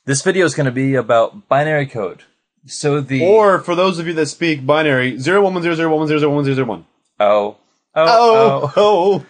This video is going to be about binary code. Or for those of you that speak binary, 011001001001001. Oh.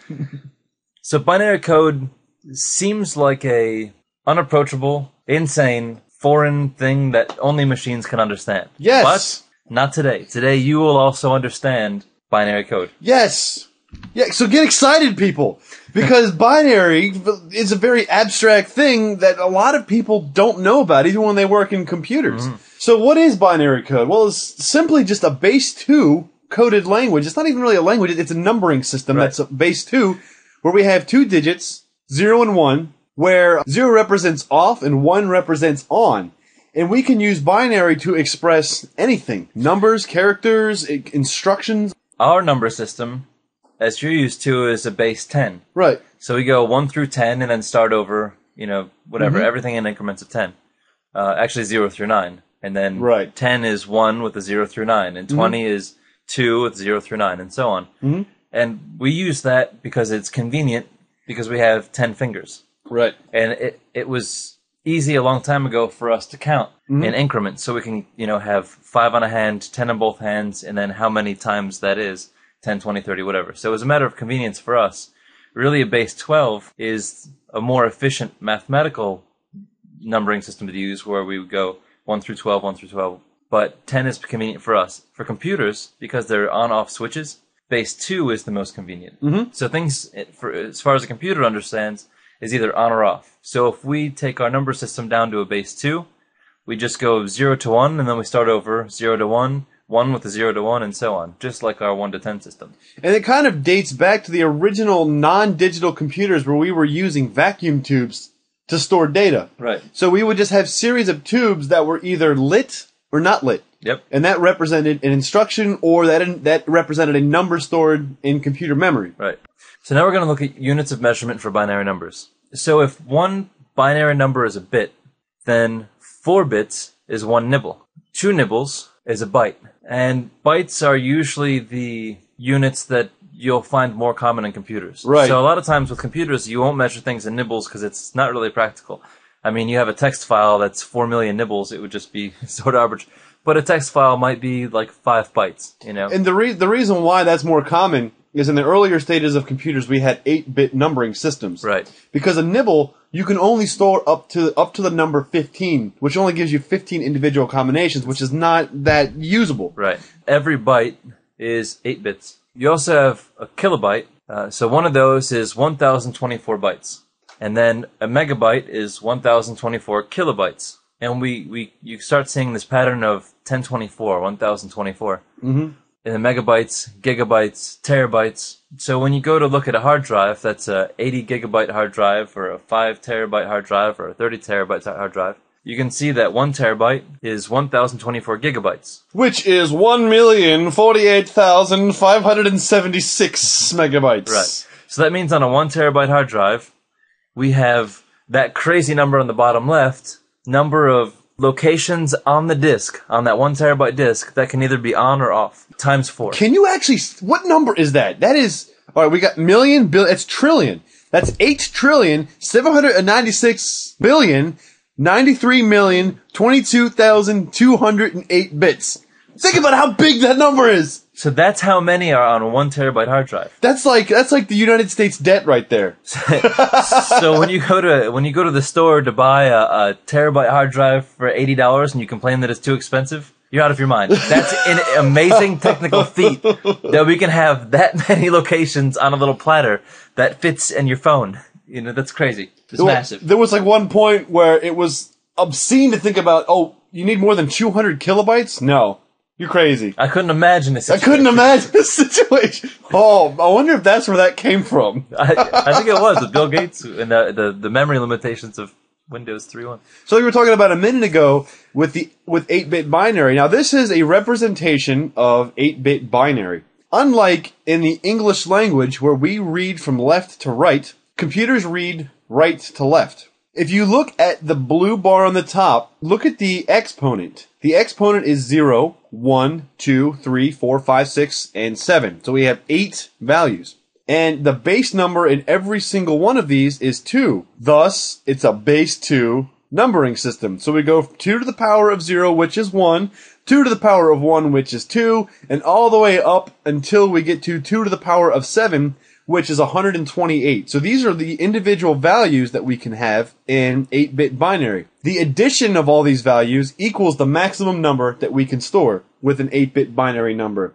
So binary code seems like a unapproachable, insane, foreign thing that only machines can understand. Yes. But not today. Today you will also understand binary code. Yes. Yeah, so get excited, people. Because binary is a very abstract thing that a lot of people don't know about, even when they work in computers. Mm-hmm. So what is binary code? Well, it's simply just a base 2 coded language. It's not even really a language. It's a numbering system that's a base 2, where we have 2 digits, 0 and 1, where 0 represents off and 1 represents on. And we can use binary to express anything. Numbers, characters, instructions. Our number system, as you're used to, is a base 10. Right. So we go 1 through 10 and then start over, whatever, everything in increments of 10. Actually 0 through 9. And then 10 is 1 with a 0 through 9. And 20 is 2 with 0 through 9, and so on. Mm-hmm. And we use that because it's convenient, because we have 10 fingers. Right. And it was easy a long time ago for us to count in increments. So we can, have 5 on a hand, 10 on both hands, and then how many times that is. 10, 20, 30, whatever. So it was a matter of convenience for us. Really, a base 12 is a more efficient mathematical numbering system to use, where we would go 1 through 12, 1 through 12. But 10 is convenient for us. For computers, because they're on-off switches, base 2 is the most convenient. Mm-hmm. So things, as far as a computer understands, is either on or off. So if we take our number system down to a base 2, we just go 0 to 1, and then we start over 0 to 1, 1 with a 0 to 1, and so on, just like our 1 to 10 system. And it kind of dates back to the original non-digital computers where we were using vacuum tubes to store data. Right. So we would just have series of tubes that were either lit or not lit. Yep. And that represented an instruction, or that represented a number stored in computer memory. Right. So now we're going to look at units of measurement for binary numbers. So if one binary number is a bit, then 4 bits is 1 nibble. 2 nibbles is a byte. And bytes are usually the units that you'll find more common in computers. Right. So a lot of times with computers, you won't measure things in nibbles because it's not really practical. I mean, you have a text file that's 4 million nibbles, it would just be sort of arbitrary. But a text file might be like 5 bytes, And the reason why that's more common is in the earlier stages of computers, we had 8-bit numbering systems. Right. Because a nibble, you can only store up to the number 15, which only gives you 15 individual combinations, which is not that usable. Right. Every byte is 8 bits. You also have a kilobyte. So one of those is 1,024 bytes. And then a megabyte is 1,024 kilobytes. And you start seeing this pattern of 1024, 1,024. Mm-hmm. And the megabytes, gigabytes, terabytes. So when you go to look at a hard drive, that's a 80 gigabyte hard drive, or a 5 terabyte hard drive, or a 30 terabyte hard drive, you can see that 1 terabyte is 1,024 gigabytes. Which is 1,048,576 megabytes. Right. So that means on a 1 terabyte hard drive, we have that crazy number on the bottom left, number of locations on the disk, on that 1 terabyte disk, that can either be on or off, times 4. Can you actually, what number is that? That is, alright, we got million, billion, it's trillion. That's 8,796,093,022,208 bits. Think about how big that number is! So that's how many are on a 1 terabyte hard drive. That's like the United States debt right there. So when you go to the store to buy a terabyte hard drive for $80 and you complain that it's too expensive, you're out of your mind. That's an amazing technical feat that we can have that many locations on a little platter that fits in your phone. That's crazy. It's massive. There was like one point where it was obscene to think about, you need more than 200 kilobytes? No. You're crazy. I couldn't imagine this situation. I couldn't imagine this situation. Oh, I wonder if that's where that came from. I think it was with Bill Gates and the memory limitations of Windows 3.1. So we were talking about a minute ago with 8-bit binary. Now this is a representation of 8-bit binary. Unlike in the English language where we read from left to right, computers read right to left. If you look at the blue bar on the top, look at the exponent. The exponent is 0, 1, 2, 3, 4, 5, 6, and 7. So we have 8 values. And the base number in every single one of these is 2. Thus, it's a base 2 numbering system. So we go 2 to the power of 0, which is 1, 2 to the power of 1, which is 2, and all the way up until we get to 2 to the power of 7, which is 128. So these are the individual values that we can have in 8-bit binary. The addition of all these values equals the maximum number that we can store with an 8-bit binary number.